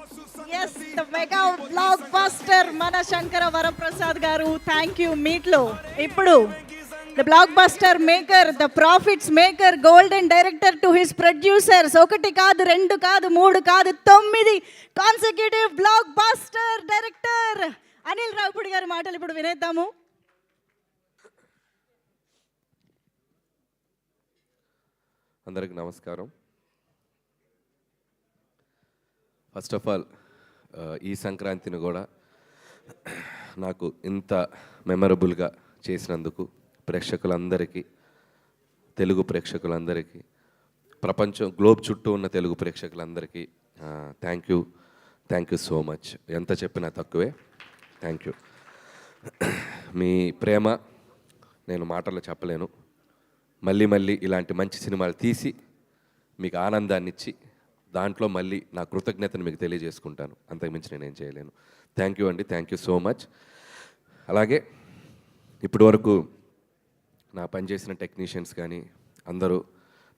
Yes the mega blockbuster మన Shankara Varaprasad garu thank you మీట్లో ఇప్పుడు the blockbuster maker the profits maker golden director to his producers ఒకటి కాదు రెండు కాదు మూడు కాదు 9 consecutive blockbuster director Anil Ravipudi గారి మాటలు ఇప్పుడు వినేద్దాము. అందరికి నమస్కారం. ఫస్ట్ ఆఫ్ ఆల్ ఈ సంక్రాంతిని కూడా నాకు ఇంత మెమరబుల్గా చేసినందుకు ప్రేక్షకులందరికీ, తెలుగు ప్రేక్షకులందరికీ, ప్రపంచం గ్లోబ్ చుట్టూ ఉన్న తెలుగు ప్రేక్షకులందరికీ థ్యాంక్ యూ సో మచ్. ఎంత చెప్పినా తక్కువే. Thank you. మీ ప్రేమ నేను మాటల్లో చెప్పలేను. మళ్ళీ మళ్ళీ ఇలాంటి మంచి సినిమాలు తీసి మీకు ఆనందాన్ని ఇచ్చి దాంట్లో మళ్ళీ నా కృతజ్ఞతను మీకు తెలియజేసుకుంటాను. అంతకుమించి నేనేం చేయలేను. థ్యాంక్ యూ అండి. Thank you so much. అలాగే ఇప్పటి వరకు నా పనిచేసిన టెక్నీషియన్స్ కానీ అందరూ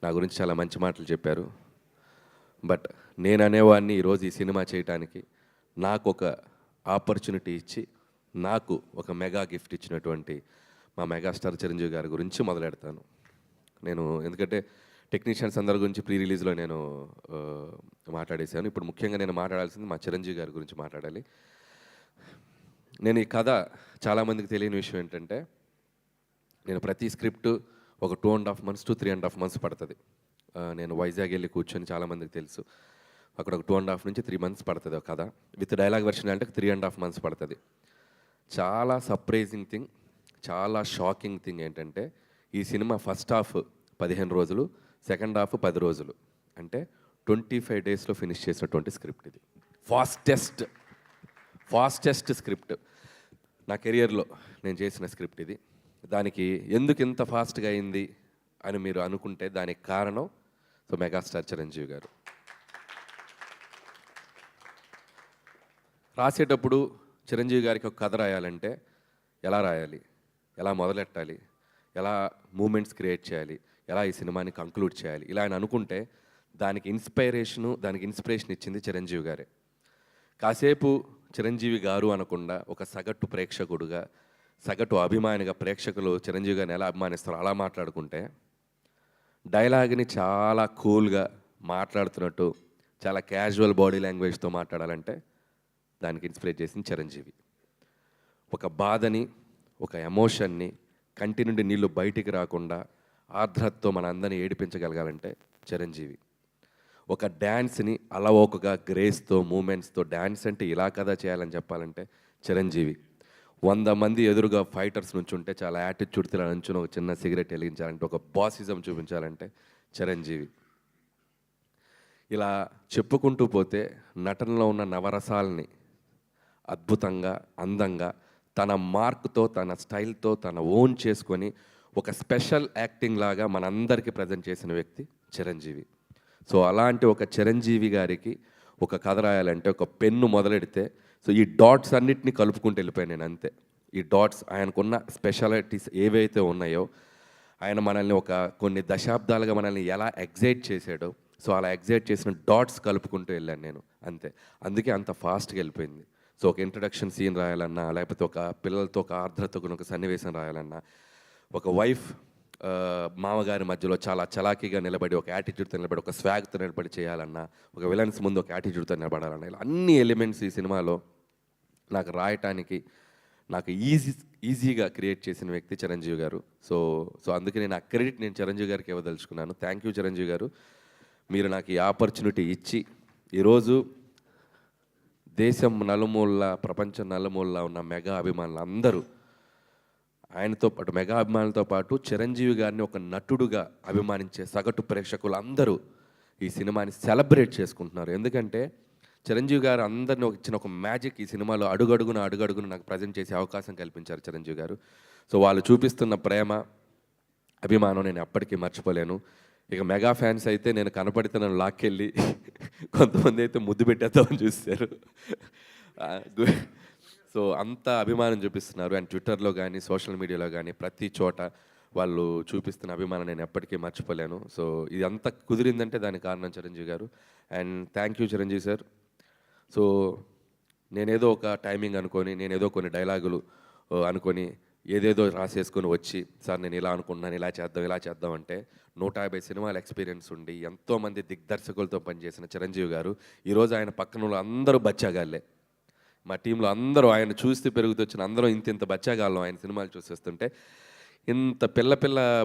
నా గురించి చాలా మంచి మాటలు చెప్పారు. బట్ నేను అనేవాడిని ఈరోజు ఈ సినిమా చేయడానికి నాకు ఒక ఆపర్చునిటీ ఇచ్చి నాకు ఒక మెగా గిఫ్ట్ ఇచ్చినటువంటి మా మెగాస్టార్ చిరంజీవి గారి గురించి మొదలెడతాను నేను. ఎందుకంటే టెక్నీషియన్స్ అందరి గురించి ప్రీ రిలీజ్లో నేను మాట్లాడేశాను. ఇప్పుడు ముఖ్యంగా నేను మాట్లాడాల్సింది మా చిరంజీవి గారి గురించి మాట్లాడాలి. నేను ఈ కథ చాలామందికి తెలియని విషయం ఏంటంటే, నేను ప్రతి స్క్రిప్ట్ ఒక 2.5 months to 3.5 months పడుతుంది. నేను వైజాగ్ వెళ్ళి కూర్చొని చాలామందికి తెలుసు అక్కడ ఒక 2.5 నుంచి 3 months పడుతుంది ఒక కథ. విత్ డైలాగ్ వెర్షన్ అంటే 3.5 months పడుతుంది. చాలా సర్ప్రైజింగ్ థింగ్, చాలా షాకింగ్ థింగ్ ఏంటంటే, ఈ సినిమా ఫస్ట్ హాఫ్ 15 రోజులు, సెకండ్ హాఫ్ 10 రోజులు, అంటే 25 daysలో ఫినిష్ చేసినటువంటి స్క్రిప్ట్ ఇది. ఫాస్టెస్ట్ స్క్రిప్ట్ నా కెరియర్లో నేను చేసిన స్క్రిప్ట్ ఇది. దానికి ఎందుకు ఇంత ఫాస్ట్గా అయింది అని మీరు అనుకుంటే దానికి కారణం మెగాస్టార్ చిరంజీవి గారు. రాసేటప్పుడు చిరంజీవి గారికి ఒక కథ రాయాలంటే ఎలా రాయాలి, ఎలా మొదలెట్టాలి, ఎలా మూమెంట్స్ క్రియేట్ చేయాలి, ఎలా ఈ సినిమాని కంక్లూడ్ చేయాలి, ఇలా అని అనుకుంటే దానికి ఇన్స్పిరేషన్ ఇచ్చింది చిరంజీవి గారే. కాసేపు చిరంజీవి గారు అనకుండా ఒక సగటు ప్రేక్షకుడుగా, సగటు అభిమానిగా ప్రేక్షకులు చిరంజీవి గారిని ఎలా అభిమానిస్తారో అలా మాట్లాడుకుంటే, డైలాగ్ని చాలా కూల్గా మాట్లాడుతున్నట్టు చాలా క్యాజువల్ బాడీ లాంగ్వేజ్తో మాట్లాడాలంటే దానికి ఇన్స్పిరేట్ చేసింది చిరంజీవి. ఒక బాధని, ఒక ఎమోషన్ని, కంటి నుండి నీళ్లు బయటికి రాకుండా ఆర్ద్రతతో మన అందరినీ ఏడిపించగలగాలంటే చిరంజీవి. ఒక డ్యాన్స్ని అలవోకగా గ్రేస్తో, మూమెంట్స్తో, డ్యాన్స్ అంటే ఇలా కదా చేయాలని చెప్పాలంటే చిరంజీవి. 100 మంది ఎదురుగా ఫైటర్స్ నుంచి ఉంటే చాలా యాటిట్యూడ్తో ఇలా నుంచుని ఒక చిన్న సిగరెట్ వెలిగించాలంటే, ఒక బాసిజం చూపించాలంటే చిరంజీవి. ఇలా చెప్పుకుంటూ పోతే నటనలో ఉన్న నవరసాలని అద్భుతంగా, అందంగా, తన మార్క్తో, తన స్టైల్తో, తన ఓన్ చేసుకొని ఒక స్పెషల్ యాక్టింగ్ లాగా మనందరికీ ప్రజెంట్ చేసిన వ్యక్తి చిరంజీవి. సో అలాంటి ఒక చిరంజీవి గారికి ఒక కథ రాయాలంటే ఒక పెన్ను మొదలెడితే ఈ డాట్స్ అన్నిటిని కలుపుకుంటూ వెళ్ళిపోయాను నేను, అంతే. ఈ డాట్స్ ఆయనకున్న స్పెషాలిటీస్ ఏవైతే ఉన్నాయో, ఆయన మనల్ని కొన్ని దశాబ్దాలుగా మనల్ని ఎలా ఎగ్జైట్ చేశాడో, అలా ఎగ్జైట్ చేసిన డాట్స్ కలుపుకుంటూ వెళ్ళాను నేను, అంతే. అందుకే అంత ఫాస్ట్గా వెళ్ళిపోయింది. ఒక ఇంట్రడక్షన్ సీన్ రాయాలన్నా, లేకపోతే ఒక పిల్లలతో ఒక ఆర్ద్రతకు ఒక సన్నివేశం రాయాలన్నా, ఒక వైఫ్ మామగారి మధ్యలో చాలా చలాకీగా నిలబడి, ఒక యాటిట్యూడ్తో నిలబడి, ఒక స్వాగ్తో నిలబడి చేయాలన్నా, ఒక విలన్స్ ముందు ఒక యాటిట్యూడ్తో నిలబడాలన్నా, ఇలా అన్ని ఎలిమెంట్స్ ఈ సినిమాలో నాకు రాయటానికి నాకు ఈజీగా క్రియేట్ చేసిన వ్యక్తి చిరంజీవి గారు. అందుకే నేను ఆ క్రెడిట్ నేను చిరంజీవి గారికి ఇవ్వదలుచుకున్నాను. థ్యాంక్ యూ చిరంజీవి గారు. మీరు నాకు ఈ ఆపర్చునిటీ ఇచ్చి ఈరోజు దేశం నలుమూల, ప్రపంచం నలుమూల ఉన్న మెగా అభిమానులు అందరూ ఆయనతో పాటు, మెగా అభిమానులతో పాటు చిరంజీవి గారిని ఒక నటుడుగా అభిమానించే సగటు ప్రేక్షకులు అందరూ ఈ సినిమాని సెలబ్రేట్ చేసుకుంటున్నారు. ఎందుకంటే చిరంజీవి గారు అందరినీ ఇచ్చిన ఒక మ్యాజిక్ ఈ సినిమాలో అడుగడుగున నాకు ప్రజెంట్ చేసే అవకాశం కల్పించారు చిరంజీవి గారు. వాళ్ళు చూపిస్తున్న ప్రేమ, అభిమానం నేను ఎప్పటికీ మర్చిపోలేను. ఇక మెగా ఫ్యాన్స్ అయితే నేను కనపడితే నన్ను లాక్కెళ్ళి కొంతమంది అయితే ముద్దు పెట్టేద్దామని చూస్తారు. అంత అభిమానం చూపిస్తున్నారు. అండ్ ట్విట్టర్లో కానీ, సోషల్ మీడియాలో కానీ, ప్రతి చోట వాళ్ళు చూపిస్తున్న అభిమానం నేను ఎప్పటికీ మర్చిపోలేను. ఇది అంతా కుదిరిందంటే దానికి కారణం చిరంజీవి గారు. And thank you Chiranjeevi sir. So నేనేదో ఒక టైమింగ్ అనుకొని, నేనేదో కొన్ని డైలాగులు అనుకొని ఏదేదో రాసేసుకొని వచ్చి, సార్ నేను ఇలా అనుకుంటున్నాను, ఇలా చేద్దాం అంటే 150 సినిమాల ఎక్స్పీరియన్స్ ఉండి ఎంతోమంది దిగ్దర్శకులతో పనిచేసిన చిరంజీవి గారు ఈరోజు ఆయన పక్కన అందరూ బచ్చాగాళ్ళే. మా టీంలో అందరూ ఆయన చూస్తూ పెరుగుతూ వచ్చిన అందరూ ఇంత బచ్చాగాళ్ళం ఆయన సినిమాలు చూసేస్తుంటే, ఇంత పిల్ల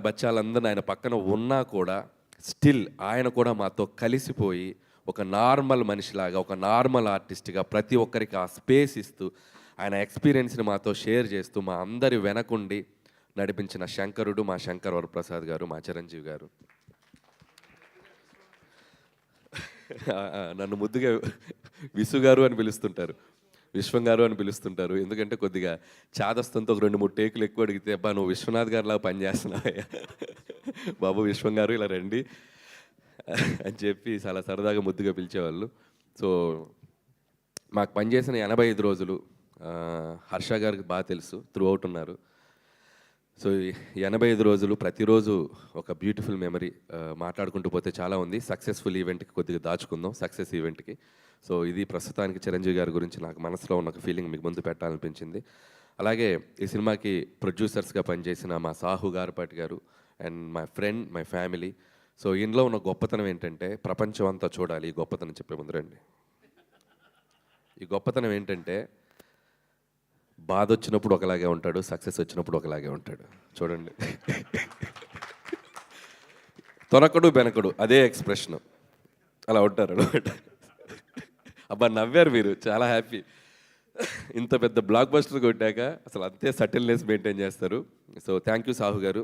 బచ్చాలందరూ ఆయన పక్కన ఉన్నా కూడా స్టిల్ ఆయన కూడా మాతో కలిసిపోయి ఒక నార్మల్ మనిషిలాగా, ఒక నార్మల్ ఆర్టిస్ట్గా ప్రతి ఒక్కరికి ఆ స్పేస్ ఇస్తూ ఆయన ఎక్స్పీరియన్స్ని మాతో షేర్ చేస్తూ మా అందరి వెనకుండి నడిపించిన శంకరుడు మా శంకర్ వరప్రసాద్ గారు, మా చిరంజీవి గారు. నన్ను ముద్దుగా విసు గారు అని పిలుస్తుంటారు, విశ్వం గారు అని పిలుస్తుంటారు. ఎందుకంటే కొద్దిగా చాదస్తంతో ఒక 2-3 టేకులు ఎక్కువ అడిగితే, అబ్బా నువ్వు విశ్వనాథ్ గారిలా పనిచేస్తున్నావయ్యా బాబు విశ్వం గారు ఇలా రండి అని చెప్పి చాలా సరదాగా ముద్దుగా పిలిచేవాళ్ళు. సో మాకు పనిచేసిన 85 రోజులు హర్ష గారికి బాగా తెలుసు, త్రూ అవుట్ ఉన్నారు. సో 85 రోజులు ప్రతిరోజు ఒక బ్యూటిఫుల్ మెమరీ. మాట్లాడుకుంటూ పోతే చాలా ఉంది. సక్సెస్ఫుల్ ఈవెంట్కి కొద్దిగా దాచుకుందాం, సక్సెస్ ఈవెంట్కి. సో ఇది ప్రస్తుతానికి చిరంజీవి గారి గురించి నాకు మనసులో ఉన్న ఒక ఫీలింగ్ మీకు ముందు పెట్టాలనిపించింది. అలాగే ఈ సినిమాకి ప్రొడ్యూసర్స్గా పనిచేసిన మా సాహు గారపాటి గారు and my friend, my family. So ఇందులో ఉన్న గొప్పతనం ఏంటంటే, ప్రపంచం అంతా చూడాలి ఈ గొప్పతనం చెప్పే ముందు రండి. ఈ గొప్పతనం ఏంటంటే, బాధ వచ్చినప్పుడు ఒకలాగే ఉంటాడు, సక్సెస్ వచ్చినప్పుడు ఒకలాగే ఉంటాడు. చూడండి, తొనకడు బెనకడు అదే ఎక్స్ప్రెషన్, అలా ఉంటారు అనమాట. అబ్బా నవ్వారు మీరు, చాలా హ్యాపీ. ఇంత పెద్ద బ్లాక్ బస్టర్ కొట్టాక అసలు అంతే సటిల్నెస్ మెయింటైన్ చేస్తారు. సో థ్యాంక్ యూ సాహు గారు,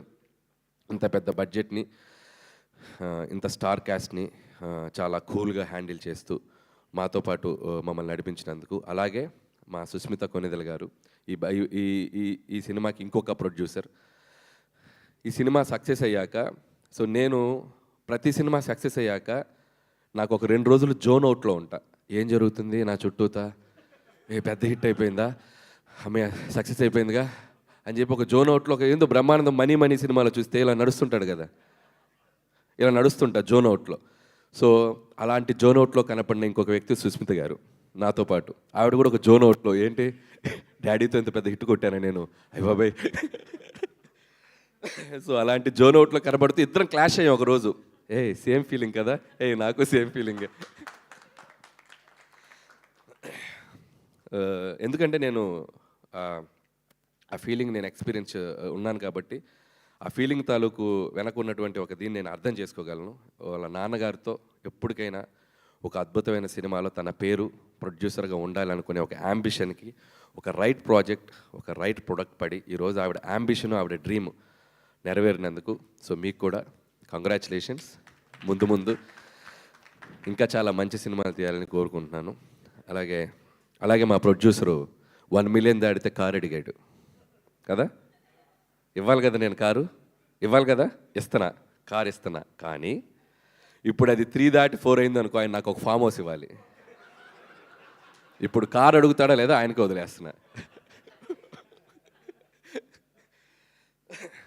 ఇంత పెద్ద బడ్జెట్ని, ఇంత స్టార్ క్యాస్ట్ని చాలా కూల్గా హ్యాండిల్ చేస్తూ మాతో పాటు మమ్మల్ని నడిపించినందుకు. అలాగే మా సుస్మిత కొనిదెల గారు, ఈ సినిమాకి ఇంకొక ప్రొడ్యూసర్. ఈ సినిమా సక్సెస్ అయ్యాక, సో నేను ప్రతి సినిమా సక్సెస్ అయ్యాక నాకు ఒక 2 రోజులు జోన్ అవుట్లో ఉంటా. ఏం జరుగుతుంది నా చుట్టూతా, పెద్ద హిట్ అయిపోయిందా, ఆమె సక్సెస్ అయిపోయిందిగా అని చెప్పి ఒక జోన్ అవుట్లో, ఒక ఏందో బ్రహ్మానందం మనీ సినిమాలో చూస్తే ఇలా నడుస్తుంటాడు కదా, ఇలా నడుస్తుంటా జోన్ అవుట్లో. సో అలాంటి జోన్ అవుట్లో కనపడిన ఇంకొక వ్యక్తి సుస్మిత గారు నాతో పాటు. ఆవిడ కూడా ఒక జోన్ అవుట్లో, ఏంటి డాడీతో ఇంత పెద్ద హిట్ కొట్టాను నేను, అయ్య బాబాయ్. సో అలాంటి జోన్ అవుట్లో కనబడుతూ ఇద్దరం క్లాష్ అయ్యాం ఒకరోజు. సేమ్ ఫీలింగ్ కదా, నాకు సేమ్ ఫీలింగ్. ఎందుకంటే నేను ఆ ఫీలింగ్ నేను ఎక్స్పీరియన్స్ ఉన్నాను కాబట్టి, ఆ ఫీలింగ్ తాలూకు వెనక ఉన్నటువంటి ఒక దీన్ని నేను అర్థం చేసుకోగలను. వాళ్ళ నాన్నగారితో ఎప్పటికైనా ఒక అద్భుతమైన సినిమాలో తన పేరు ప్రొడ్యూసర్గా ఉండాలనుకునే ఒక యాంబిషన్కి ఒక రైట్ ప్రాజెక్ట్, ఒక రైట్ ప్రొడక్ట్ పడి ఈరోజు ఆవిడ యాంబిషన్, ఆవిడ డ్రీమ్ నెరవేరినందుకు సో మీకు కూడా కంగ్రాచులేషన్స్. ముందు ఇంకా చాలా మంచి సినిమాలు తీయాలని కోరుకుంటున్నాను. అలాగే మా ప్రొడ్యూసరు 1 మిలియన్ దాటితే కారు అడిగాడు కదా, ఇవ్వాలి కదా, నేను కారు ఇవ్వాలి కదా, కారు ఇస్తున్నా. కానీ ఇప్పుడు అది 3 దాటి 4 అయింది అనుకో, ఆయన నాకు ఒక ఫామ్ హౌస్ ఇవ్వాలి. ఇప్పుడు కారు అడుగుతాడా లేదా ఆయనకి వదిలేస్తున్నా.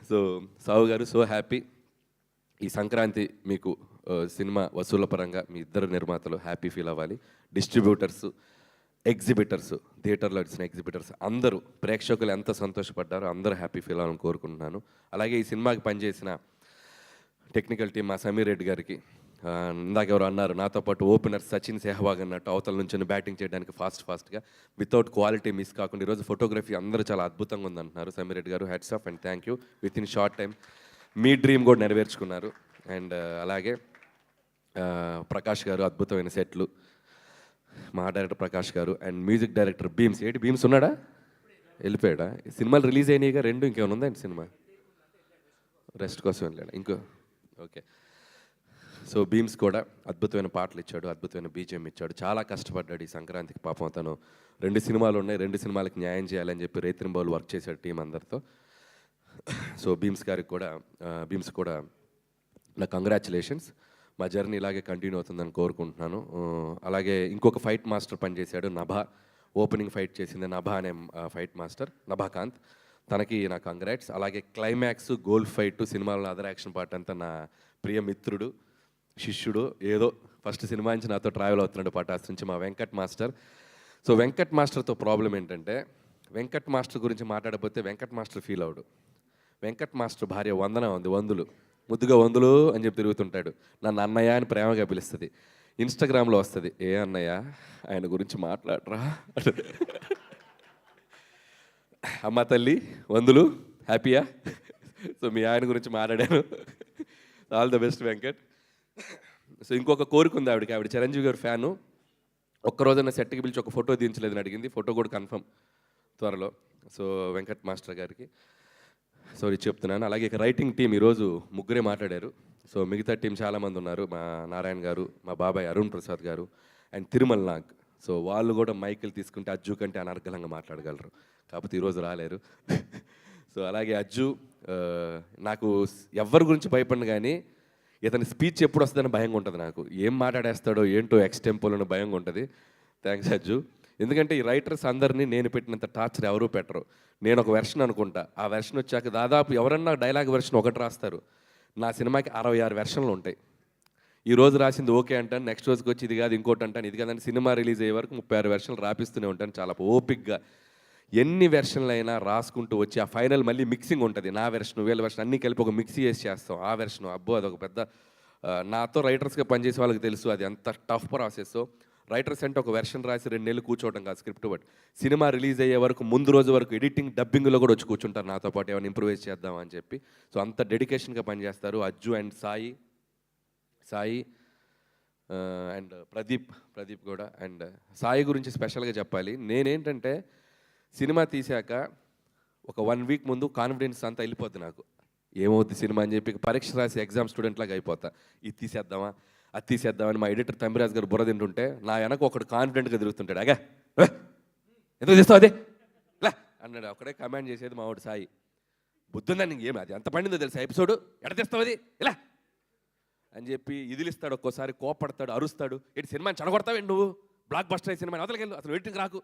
సో సాహు గారు, సో హ్యాపీ. ఈ సంక్రాంతి మీకు సినిమా వసూళ్ల పరంగా మీ ఇద్దరు నిర్మాతలు హ్యాపీ ఫీల్ అవ్వాలి. డిస్ట్రిబ్యూటర్స్, ఎగ్జిబిటర్స్, థియేటర్లో వచ్చిన ఎగ్జిబిటర్స్ అందరూ, ప్రేక్షకులు ఎంత సంతోషపడ్డారో అందరూ హ్యాపీ ఫీల్ అవ్వాలని కోరుకుంటున్నాను. అలాగే ఈ సినిమాకి పనిచేసిన టెక్నికల్ టీం, మా సమీర్ రెడ్డి గారికి, ఇందాక ఎవరు అన్నారు నాతో పాటు ఓపెనర్ సచిన్ సెహ్వాగ్ అన్నట్టు అవతల నుంచి బ్యాటింగ్ చేయడానికి ఫాస్ట్గా వితౌట్ క్వాలిటీ మిస్ కాకుండా ఈరోజు ఫోటోగ్రఫీ అందరూ చాలా అద్భుతంగా ఉందంటున్నారు. సమీర్ రెడ్డి గారు, hats off and thank you. With in short time me dream కూడా నెరవేర్చుకున్నారు. అండ్ అలాగే ప్రకాష్ గారు, అద్భుతమైన సెట్లు, మా డైరెక్టర్ ప్రకాష్ గారు and music director Bheems. Bheems ఉన్నాడా, వెళ్ళిపోయాడా? సినిమాలు రిలీజ్ అయినాయిగా 2, ఇంకేమైనా ఉందా సినిమా? రెస్ట్ కోసం వెళ్ళాడు ఇంకో. ఓకే. సో భీమ్స్ కూడా అద్భుతమైన పాటలు ఇచ్చాడు, అద్భుతమైన బీజిఎం ఇచ్చాడు. చాలా కష్టపడ్డాడు ఈ సంక్రాంతికి. పాపం తను 2 సినిమాలు ఉన్నాయి, 2 సినిమాలకి న్యాయం చేయాలని చెప్పి రేత్రింబౌలు వర్క్ చేశాడు టీం అందరితో. సో భీమ్స్ కూడా నా కంగ్రాచులేషన్స్. మా జర్నీ ఇలాగే కంటిన్యూ అవుతుందని కోరుకుంటున్నాను. అలాగే ఇంకొక ఫైట్ మాస్టర్ పనిచేశాడు, నభా. ఓపెనింగ్ ఫైట్ చేసింది నభా అనే ఫైట్ మాస్టర్, నభాకాంత్. తనకి నా కంగ్రాట్స్. అలాగే క్లైమాక్స్, గోల్ ఫైట్, సినిమాలో అదర్ యాక్షన్ పార్ట్ అంతా నా ప్రియ మిత్రుడు, శిష్యుడు, ఏదో ఫస్ట్ సినిమా నుంచి నాతో ట్రావెల్ అవుతున్నాడు పటాస్ నుంచి మా వెంకట్ మాస్టర్. సో వెంకట్ మాస్టర్తో ప్రాబ్లం ఏంటంటే వెంకట్ మాస్టర్ గురించి మాట్లాడకపోతే వెంకట్ మాస్టర్ ఫీల్ అవడు. వెంకట్ మాస్టర్ భార్య వందన ఉంది, వందులు, ముద్దుగా వందులు అని చెప్పి తిరుగుతుంటాడు. నన్ను అన్నయ్య అని ప్రేమగా పిలుస్తుంది. ఇన్స్టాగ్రామ్లో వస్తుంది, ఏ అన్నయ్య ఆయన గురించి మాట్లాడరా. అమ్మ తల్లి వందులు, హ్యాపీయా? సో మీ ఆయన గురించి మాట్లాడాను. All the best Venkat. So ఇంకొక కోరిక ఉంది ఆవిడకి, ఆవిడ చిరంజీవి గారి ఫ్యాను. ఒక్కరోజైనా సెట్కి పిలిచి ఒక ఫోటో దించలేదని అడిగింది. ఫోటో కూడా కన్ఫర్మ్ త్వరలో. సో వెంకట్ మాస్టర్ గారికి సారీ చెప్తున్నాను. అలాగే ఇక రైటింగ్ టీం ఈరోజు ముగ్గురే మాట్లాడారు. సో మిగతా టీం చాలామంది ఉన్నారు, మా నారాయణ గారు, మా బాబాయ్ అరుణ్ ప్రసాద్ గారు అండ్ తిరుమల్ నాగ్. సో వాళ్ళు కూడా మైకులు తీసుకుంటే అజ్జు కంటే అనర్గళంగా మాట్లాడగలరు, కాకపోతే ఈరోజు రాలేరు. సో అలాగే అజ్జు, నాకు ఎవరి గురించి భయపడిన కానీ ఇతని స్పీచ్ ఎప్పుడు వస్తుందని భయంగా ఉంటుంది నాకు. ఏం మాట్లాడేస్తాడో ఏంటో ఎక్స్టెంపోలో భయంగా ఉంటుంది. థ్యాంక్స్ అజ్జు. ఎందుకంటే ఈ రైటర్స్ అందరినీ నేను పెట్టినంత టార్చర్ ఎవరూ పెట్టరు. నేను ఒక వెర్షన్ అనుకుంటా, ఆ వెర్షన్ వచ్చాక దాదాపు ఎవరన్నా డైలాగ్ వెర్షన్ ఒకటి రాస్తారు. నా సినిమాకి 66 వెర్షన్లు ఉంటాయి. ఈ రోజు రాసింది ఓకే అంటాను, నెక్స్ట్ రోజుకి వచ్చి ఇది కాదు ఇంకోటి అంటాను, ఇది కాదని సినిమా రిలీజ్ అయ్యే వరకు 36 వెర్షన్లు రాపిస్తూనే ఉంటాను చాలా ఓపిక్గా. ఎన్ని వెర్షన్లు అయినా రాసుకుంటూ వచ్చి ఆ ఫైనల్ మళ్ళీ మిక్సింగ్ ఉంటుంది. నా వెర్షన్, వీళ్ళ వెర్షన్ అన్నీ కలిపి ఒక మిక్సీ చేసి చేస్తాం. ఆ వెర్షన్ అబ్బో అదొక పెద్ద, నాతో రైటర్స్గా పనిచేసే వాళ్ళకి తెలుసు అది ఎంత టఫ్ ప్రాసెస్. రైటర్స్ అంటే ఒక వెర్షన్ రాసి 2 నెలలు కూర్చోవడం కాదు స్క్రిప్ట్, బట్ సినిమా రిలీజ్ అయ్యే వరకు ముందు రోజు వరకు ఎడిటింగ్ డబ్బింగ్లో కూడా వచ్చి కూర్చుంటారు నాతో పాటు, ఏమైనా ఇంప్రూవైజ్ చేద్దామని చెప్పి. సో అంత డెడికేషన్గా పనిచేస్తారు అజ్జు అండ్ సాయి అండ్ ప్రదీప్ కూడా. అండ్ సాయి గురించి స్పెషల్గా చెప్పాలి. నేనేంటంటే సినిమా తీశాక ఒక 1 వీక్ ముందు కాన్ఫిడెన్స్ అంతా వెళ్ళిపోద్ది నాకు. ఏమవుద్ది సినిమా అని చెప్పి పరీక్ష రాసి ఎగ్జామ్ స్టూడెంట్ లాగా అయిపోతా. ఇది తీసేద్దామా అది తీసేద్దామని మా ఎడిటర్ తమ్మిరాజు గారు బుర్ర తింటుంటే నా వెనక ఒకడు కాన్ఫిడెంట్గా తిరుగుతుంటాడు. అగా ఎందుకు తీస్తావు అదే ఇలా అన్నాడు. ఒకడే కమాండ్ చేసేది మా వాడు సాయి. బుద్ధుందని ఏమి అది ఎంత పండిందో తెలుసా ఎపిసోడ్, ఎడ తీస్తావు అది ఇలా అని చెప్పి ఇదిలిస్తాడు. ఒక్కోసారి కోపడతాడు, అరుస్తాడు. ఏంటి సినిమాని చెడగొడతావేంటి నువ్వు, బ్లాక్ బస్టర్ అయ్యే సినిమాని అవతలకెళ్ళు, అసలు ఎడిటింగ్ రాకు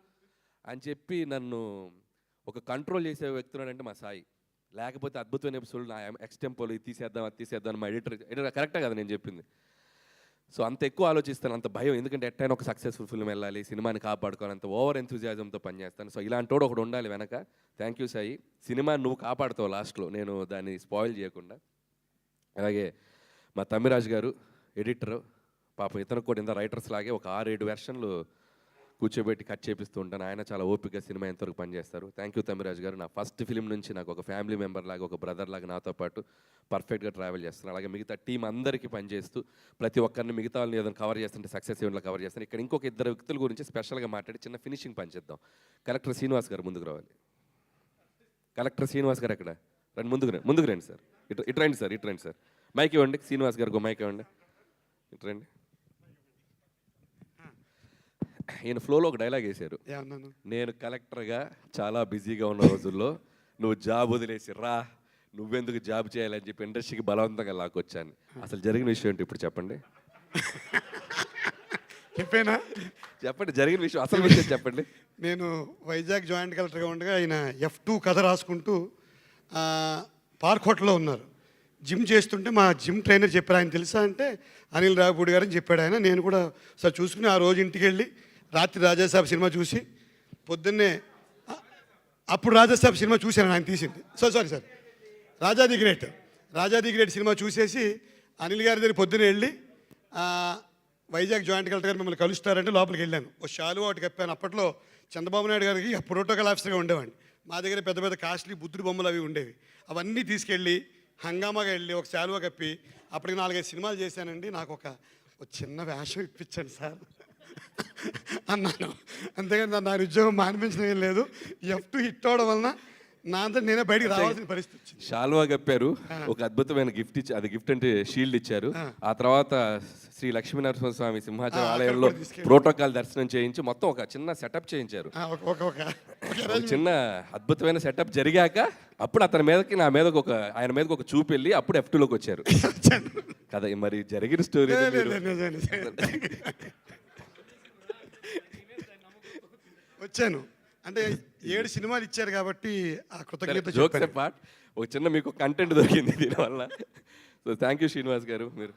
అని చెప్పి నన్ను ఒక కంట్రోల్ చేసే వ్యక్తున్నాడంటే మా సాయి. లేకపోతే అద్భుతమైన ఎపిసోడ్ నా ఎక్స్టెంపోలు ఇది తీసేద్దాం అది తీసేద్దాం మా ఎడిటర్ కరెక్టే కదా నేను చెప్పింది. సో అంత ఎక్కువ ఆలోచిస్తాను, అంత భయం. ఎందుకంటే ఎట్టైనా ఒక సక్సెస్ఫుల్ ఫిల్మ్ వెళ్ళాలి, సినిమాని కాపాడుకోవాలి, అంత ఓవర్ ఎంతూజియాజంతో పనిచేస్తాను. సో ఇలాంటి వాడు ఒకడు ఉండాలి వెనక. Thank you Sai. సినిమా నువ్వు కాపాడుతావు లాస్ట్లో, నేను దాన్ని స్పాయిల్ చేయకుండా. అలాగే మా తమ్మిరాజు గారు ఎడిటర్, పాపం ఇతను కూడా ఇంత రైటర్స్ లాగే ఒక 6-7 వెర్షన్లు కూర్చోబెట్టి కట్ చేపిస్తూ ఉంటాను. ఆయన చాలా ఓపికగా సినిమా ఎంతవరకు పనిచేస్తారు. థ్యాంక్ యూ తమ్మిరాజు గారు. నా ఫస్ట్ ఫిలిం నుంచి నాకు ఒక ఫ్యామిలీ మెంబర్ లాగా, ఒక బ్రదర్ లాగా నాతో పాటు పర్ఫెక్ట్గా ట్రావెల్ చేస్తాను. అలాగే మిగతా టీం అందరికీ పనిచేస్తూ ప్రతి ఒక్కరిని మిగతా వాళ్ళని ఏదైనా కవర్ చేస్తుంటే సక్సెస్ ఈవెంట్లో కవర్ చేస్తాను. ఇక్కడ ఇంకొక 2 వ్యక్తుల గురించి స్పెషల్గా మాట్లాడి చిన్న ఫినిషింగ్ పనిచేద్దాం. కలెక్టర్ శ్రీనివాస్ గారు ముందుకు రావాలి. కలెక్టర్ శ్రీనివాస్ గారు ఎక్కడ రండి, ముందుకు రండి సార్. ఇటు రండి సార్. మైక్ ఇవ్వండి శ్రీనివాస్ గారికి, మైక్ ఇవ్వండి. ఇటు రండి. ఈయన ఫ్లోలో ఒక డైలాగ్ వేశారు, నేను కలెక్టర్గా చాలా బిజీగా ఉన్న రోజుల్లో నువ్వు జాబ్ వదిలేసి రా, నువ్వెందుకు జాబ్ చేయాలని చెప్పి ఇండస్ట్రీకి బలవంతంగా లాక్కొచ్చాను. అసలు జరిగిన విషయం ఏంటి ఇప్పుడు చెప్పండి. చెప్పండి జరిగిన విషయం, అసలు విషయం చెప్పండి. నేను వైజాగ్ జాయింట్ కలెక్టర్గా ఉండగా ఆయన F2 కథ రాసుకుంటూ పార్క్ హోటల్లో ఉన్నారు. జిమ్ చేస్తుంటే మా జిమ్ ట్రైనర్ చెప్పారు, ఆయన తెలుసా అంటే అనిల్ రావుపూడి గారు అని చెప్పాడు ఆయన. నేను కూడా సార్ చూసుకుని ఆ రోజు ఇంటికి వెళ్ళి రాత్రి రాజాసాబ్ సినిమా చూసి పొద్దున్నే, అప్పుడు రాజాసాబ్ సినిమా చూశాను ఆయన తీసింది. Sorry Raja the great cinema చూసేసి అనిల్ గారి దగ్గర పొద్దున్నే వెళ్ళి వైజాగ్ జాయింట్ కలెక్టర్ గారు మిమ్మల్ని కలుస్తారంటే లోపలికి వెళ్ళాను. ఓ షాలు ఒకటి కప్పాను. అప్పట్లో చంద్రబాబు నాయుడు గారికి ప్రోటోకాల్ ఆఫీసర్గా ఉండేవాడిని. మా దగ్గర పెద్ద పెద్ద కాస్ట్లీ బుద్ధుడి బొమ్మలు అవి ఉండేవి. అవన్నీ తీసుకెళ్ళి హంగామాగా వెళ్ళి ఒక శాలువా కప్పి అప్పటికి 4-5 సినిమాలు చేశానండి. నాకు ఒక చిన్న వేషం ఇప్పించండి సార్ అన్నాను. అంతేగాని నా ఉద్యోగం మానిపించడం ఏం లేదు. F2 హిట్ అవడం వలన నా అంతా నేనే బయటికి రావాల్సిన పరిస్థితి వచ్చింది. షాల్వా కప్పారు, ఒక అద్భుతమైన గిఫ్ట్ ఇచ్చి, అది గిఫ్ట్ అంటే షీల్డ్ ఇచ్చారు. ఆ తర్వాత శ్రీ లక్ష్మీనరసింహస్వామి సింహాచలం ఆలయంలో ప్రోటోకాల్ దర్శనం చేయించి మొత్తం ఒక చిన్న సెటప్ చేయించారు. చిన్న అద్భుతమైన సెటప్ జరిగాక అప్పుడు అతని మీదకి ఆయన మీదకి ఒక చూపు వెళ్ళి అప్పుడు F2లోకి వచ్చారు కదా. మరి జరిగిన స్టోరీ వచ్చాను అంటే 7 సినిమాలు ఇచ్చారు కాబట్టి ఆ కృతజ్ఞత. జోక్స్ పార్ట్, ఒక చిన్న మీకు కంటెంట్ దొరికింది దీనివల్ల. సో థ్యాంక్ యూ శ్రీనివాస్ గారు. మీరు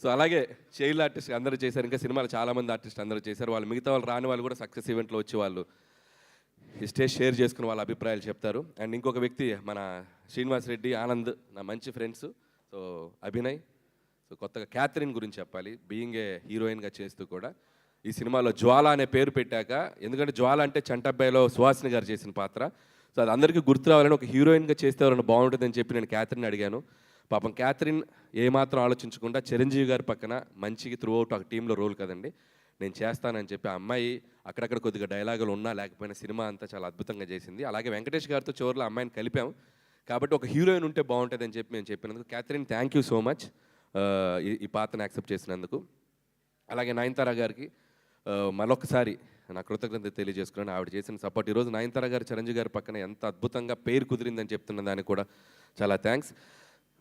సో అలాగే చైల్డ్ ఆర్టిస్ట్ అందరూ చేశారు, ఇంకా సినిమాలు చాలామంది ఆర్టిస్ట్ అందరూ చేశారు. వాళ్ళు మిగతా వాళ్ళు రాని వాళ్ళు కూడా సక్సెస్ ఈవెంట్లో వచ్చి వాళ్ళు ఈ స్టేజ్ షేర్ చేసుకుని వాళ్ళ అభిప్రాయాలు చెప్తారు. అండ్ ఇంకొక వ్యక్తి మన శ్రీనివాస్ రెడ్డి, ఆనంద్ నా మంచి ఫ్రెండ్స్. సో అభినయ్, సో కొత్తగా క్యాథరిన్ గురించి చెప్పాలి. బీయింగ్ ఏ హీరోయిన్గా చేస్తూ కూడా ఈ సినిమాలో జ్వాల అనే పేరు పెట్టాక, ఎందుకంటే జ్వాల అంటే చంటబ్బాయిలో సుహాసిని గారు చేసిన పాత్ర. సో అది అందరికీ గుర్తు రావాలని ఒక హీరోయిన్గా చేస్తే ఎవరైనా బాగుంటుందని చెప్పి నేను క్యాథరిన్ అడిగాను. పాపం క్యాథరిన్ ఏమాత్రం ఆలోచించకుండా చిరంజీవి గారి పక్కన మంచిగా త్రూ అవుట్ ఒక టీంలో రోల్ కదండి, నేను చేస్తానని చెప్పి ఆ అమ్మాయి అక్కడక్కడ కొద్దిగా డైలాగులు ఉన్నా లేకపోయినా సినిమా అంతా చాలా అద్భుతంగా చేసింది. అలాగే వెంకటేష్ గారితో చివరిలో అమ్మాయిని కలిపాం కాబట్టి ఒక హీరోయిన్ ఉంటే బాగుంటుందని చెప్పి మేము చెప్పినందుకు Catherine thank you so much ఈ పాత్రను యాక్సెప్ట్ చేసినందుకు. అలాగే నయనతార గారికి మరొకసారి నా కృతజ్ఞత తెలియజేసుకున్నాను. ఆవిడ చేసిన సపోర్ట్ ఈరోజు నయనతార గారు చిరంజీవి గారి పక్కన ఎంత అద్భుతంగా పేరు కుదిరిందని చెప్తున్న దానికి కూడా చాలా థ్యాంక్స్.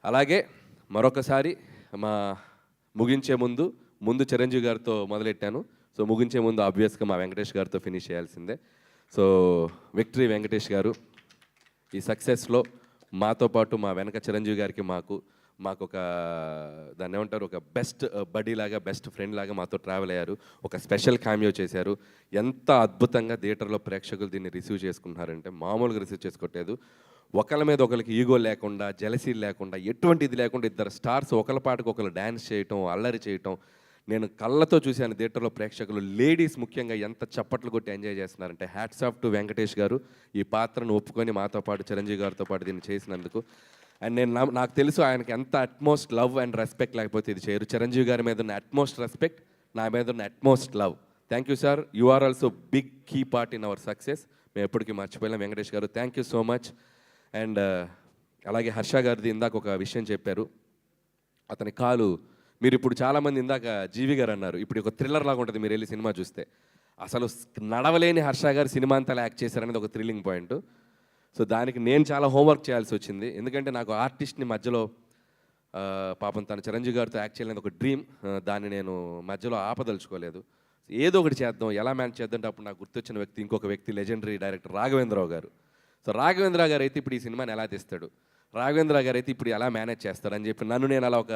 అలాగే మరొకసారి ముగించే ముందు చిరంజీవి గారితో మొదలెట్టాను. సో ముగించే ముందు ఆబ్వియస్గా మా వెంకటేష్ గారితో ఫినిష్ చేయాల్సిందే. సో విక్టరీ వెంకటేష్ గారు ఈ సక్సెస్లో మాతో పాటు మా వెనక చిరంజీవి గారికి మాకు ఒక దాన్ని ఏమంటారు, ఒక బెస్ట్ బడీ లాగా, బెస్ట్ ఫ్రెండ్ లాగా మాతో ట్రావెల్ అయ్యారు. ఒక స్పెషల్ క్యామియో చేశారు. ఎంత అద్భుతంగా థియేటర్లో ప్రేక్షకులు దీన్ని రిసీవ్ చేసుకుంటున్నారంటే మామూలుగా రిసీవ్ చేసుకోవట్లేదు. ఒకళ్ళ మీద ఒకరికి ఈగో లేకుండా, జెలసీ లేకుండా, ఎటువంటి ఇది లేకుండా ఇద్దరు స్టార్స్ ఒకళ్ళ పాటకు ఒకరు డ్యాన్స్ చేయటం, అల్లరి చేయటం నేను కళ్ళతో చూశాను. థియేటర్లో ప్రేక్షకులు లేడీస్ ముఖ్యంగా ఎంత చప్పట్లు కొట్టి ఎంజాయ్ చేస్తున్నారంటే హ్యాట్స్ ఆఫ్ టు వెంకటేష్ గారు ఈ పాత్రను ఒప్పుకొని మాతో పాటు చిరంజీవి గారితో పాటు దీన్ని చేసినందుకు. అండ్ నాకు తెలుసు ఆయనకి ఎంత అట్మోస్ట్ లవ్ అండ్ రెస్పెక్ట్ లేకపోతే ఇది చేయరు. చిరంజీవి గారి మీద ఉన్న అట్మోస్ట్ రెస్పెక్ట్, నా మీద ఉన్న utmost love. Thank you sir, you are also big key part in our success. మేము ఎప్పటికీ మర్చిపోయాం Venkatesh garu, thank you so much. And అలాగే హర్ష గారిది ఇందాక ఒక విషయం చెప్పారు. అతని కాలు మీరు ఇప్పుడు చాలామంది ఇందాక జీవి గారు అన్నారు, ఇప్పుడు ఒక థ్రిల్లర్ లాగా ఉంటుంది మీరు వెళ్ళి సినిమా చూస్తే. అసలు నడవలేని హర్ష గారు సినిమా అంతా యాక్ట్ చేశారనేది ఒక థ్రిల్లింగ్ పాయింట్. సో దానికి నేను చాలా హోంవర్క్ చేయాల్సి వచ్చింది. ఎందుకంటే నాకు ఆర్టిస్ట్ని మధ్యలో పాపం తను చిరంజీవి గారితో యాక్ట్ చేయలేదు ఒక డ్రీమ్, దాన్ని నేను మధ్యలో ఆపదలుచుకోలేదు. ఏదో ఒకటి చేద్దాం, ఎలా మేనేజ్ చేద్దాం. అప్పుడు నాకు గుర్తొచ్చిన వ్యక్తి ఇంకొక వ్యక్తి, లెజెండరీ డైరెక్టర్ రాఘవేంద్రరావు గారు. సో రాఘవేంద్ర గారు అయితే ఇప్పుడు ఈ సినిమాని ఎలా తీస్తాడు, రాఘవేంద్ర గారు అయితే ఇప్పుడు ఎలా మేనేజ్ చేస్తారని చెప్పి నన్ను నేను అలా ఒక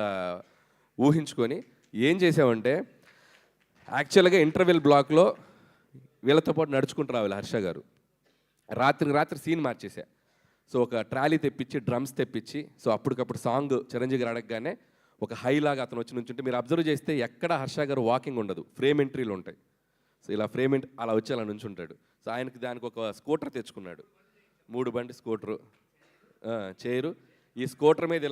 ఊహించుకొని ఏం చేసామంటే, యాక్చువల్గా ఇంటర్వెల్ బ్లాక్లో వీళ్ళతో పాటు నడుచుకుంటూ రావాలి హర్ష గారు. రాత్రి సీన్ మార్చేసా. సో ఒక ట్రాలీ తెప్పించి, డ్రమ్స్ తెప్పించి, సో అప్పటికప్పుడు సాంగ్ చిరంజీవి గారు అడగగానే ఒక హైలాగా అతను వచ్చి నుంచుంటే మీరు అబ్జర్వ్ చేస్తే ఎక్కడ హర్ష గారు వాకింగ్ ఉండదు, ఫ్రేమ్ ఎంట్రీలు ఉంటాయి. సో ఇలా అలా వచ్చి అలా నుంచుంటాడు. సో ఆయనకి దానికి ఒక స్కూటర్ తెచ్చుకున్నాడు, 3 బండి స్కూటరు, చైరు. ఈ స్కూటర్ మీద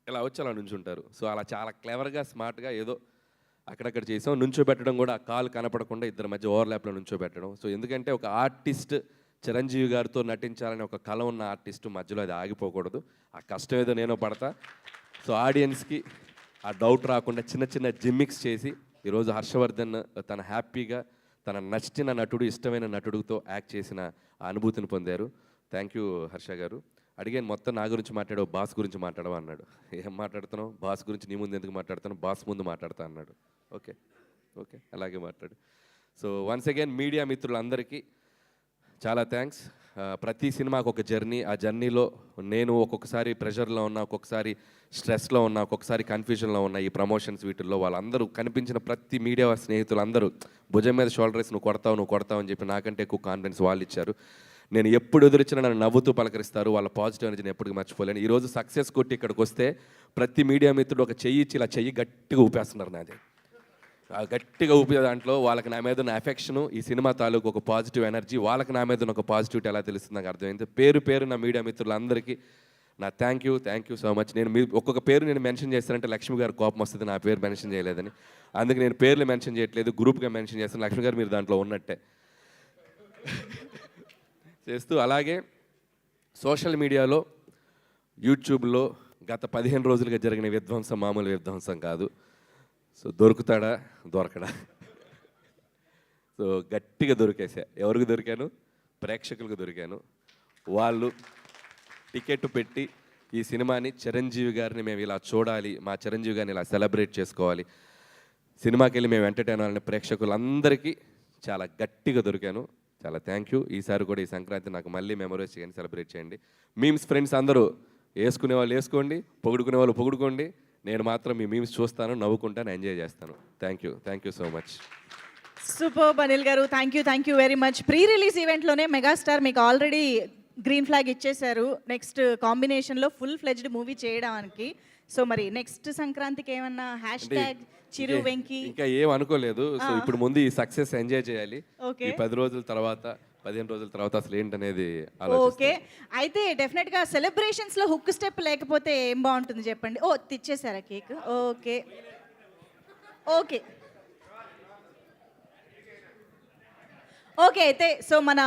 ఇలా వచ్చి అలా నుంచుంటారు. సో అలా చాలా క్లెవర్గా, స్మార్ట్గా ఏదో అక్కడక్కడ చేసాం. నుంచోబెట్టడం కూడా కాలు కనపడకుండా ఇద్దరి మధ్య ఓవర్లాప్లో నుంచోబెట్టడం. సో ఎందుకంటే ఒక ఆర్టిస్ట్ చిరంజీవి గారితో నటించాలని ఒక కళ ఉన్న ఆర్టిస్టు మధ్యలో అది ఆగిపోకూడదు. ఆ కష్టం ఏదో నేను పడతా. సో ఆడియన్స్కి ఆ డౌట్ రాకుండా చిన్న జిమ్మిక్స్ చేసి ఈరోజు హర్షవర్ధన్ తన హ్యాపీగా తన నచ్చిన నటుడు, ఇష్టమైన నటుడితో యాక్ట్ చేసిన ఆ అనుభూతిని పొందారు. థ్యాంక్ యూ హర్ష గారు. అడిగాను మొత్తం నా గురించి మాట్లాడావు, బాస్ గురించి మాట్లాడవా అన్నాడు. ఏం మాట్లాడుతున్నావు, బాస్ గురించి నీ ముందు ఎందుకు మాట్లాడుతాను, బాస్ ముందు మాట్లాడతా అన్నాడు. ఓకే అలాగే మాట్లాడు. సో వన్స్ అగైన్ మీడియా మిత్రులందరికీ చాలా థ్యాంక్స్. ప్రతి సినిమాకు ఒక జర్నీ, ఆ జర్నీలో నేను ఒక్కొక్కసారి ప్రెషర్లో ఉన్నా, ఒక్కొక్కసారి స్ట్రెస్లో ఉన్నా, ఒక్కొక్కసారి కన్ఫ్యూజన్లో ఉన్నా. ఈ ప్రమోషన్స్ వీటిల్లో వాళ్ళందరూ కనిపించిన ప్రతి మీడియా స్నేహితులందరూ భుజం మీద షోల్డర్ వేసి నువ్వు కొడతావు అని చెప్పి నాకంటే ఎక్కువ కాన్ఫిడెన్స్ వాళ్ళు ఇచ్చారు. నేను ఎప్పుడు ఎదురిచ్చినా నన్ను నవ్వుతూ పలకరిస్తారు. వాళ్ళ పాజిటివ్ ఎనర్జీని ఎప్పటికీ మర్చిపోలేను. ఈరోజు సక్సెస్ కొట్టి ఇక్కడికి వస్తే ప్రతి మీడియా మిత్రుడు ఒక చెయ్యి ఇచ్చి ఇలా చెయ్యి గట్టిగా ఊపేస్తున్నారు నాది. ఆ గట్టిగా ఊపే దాంట్లో వాళ్ళకి నా మీద ఉన్న ఎఫెక్షను, ఈ సినిమా తాలూకు ఒక పాజిటివ్ ఎనర్జీ, వాళ్ళకి నా మీద ఉన్న ఒక పాజిటివిటీ ఎలా తెలుస్తుంది నాకు అర్థమైంది. పేరు నా మీడియా మిత్రులందరికీ నా థ్యాంక్ యూ సో మచ్. నేను ఒక్కొక్క పేరు నేను మెన్షన్ చేస్తానంటే లక్ష్మి గారు కోపం వస్తుంది, నా పేరు మెన్షన్ చేయలేదని. అందుకే నేను పేర్లు మెన్షన్ చేయట్లేదు, గ్రూప్గా మెన్షన్ చేస్తాను. లక్ష్మి గారు మీరు దాంట్లో ఉన్నట్టే చేస్తూ. అలాగే సోషల్ మీడియాలో, యూట్యూబ్లో గత 15 రోజులుగా జరిగిన విధ్వంసం మామూలు విధ్వంసం కాదు. సో దొరకడా సో గట్టిగా దొరికేసా. ఎవరికి దొరికాను? ప్రేక్షకులకు దొరికాను. వాళ్ళు టికెట్ పెట్టి ఈ సినిమాని, చిరంజీవి గారిని మేము ఇలా చూడాలి, మా చిరంజీవి గారిని ఇలా సెలబ్రేట్ చేసుకోవాలి, సినిమాకి వెళ్ళి మేము ఎంటర్టైన్ అవ్వాలని ప్రేక్షకులందరికీ చాలా గట్టిగా దొరికాను. చాలా థ్యాంక్ యూ. ఈసారి కూడా ఈ సంక్రాంతి నాకు మళ్ళీ మెమరీస్ చేయండి, సెలబ్రేట్ చేయండి. మీమ్స్ ఫ్రెండ్స్ అందరూ వేసుకునే వాళ్ళు వేసుకోండి, పొగుడుకునే వాళ్ళు పొగుడుకోండి. నేను మాత్రం మీ మీమ్స్ చూస్తాను, నవ్వుకుంటాను, ఎంజాయ్ చేస్తాను. Thank you so much. Super Anil garu, thank you very much. Pre release ఈవెంట్లోనే మెగాస్టార్ మీకు ఆల్రెడీ గ్రీన్ ఫ్లాగ్ ఇచ్చేశారు నెక్స్ట్ కాంబినేషన్లో ఫుల్ ఫ్లెడ్జ్డ్ మూవీ చేయడానికి. సో మరి నెక్స్ట్ సంక్రాంతికి ఏమన్నా హ్యాష్ ట్యాగ్ చిరు వెంకీ ఇంకా ఏం అనుకోలేదు. సో ఇప్పుడు ముందు ఈ సక్సెస్ ఎంజాయ్ చేయాలి. Okay. ఈ 10 రోజుల తర్వాత 15 రోజుల తర్వాత అసలు ఏంటనేది ఓకే, ఆలోచిస్తాను. అయితే డెఫినెట్గా సెలబ్రేషన్స్లో హుక్ స్టెప్ లేకపోతే ఏం బాగుంటుంది చెప్పండి. ఓ తెచ్చేసారా కేక్? ఓకే ఓకే ఓకే అయితే సో మన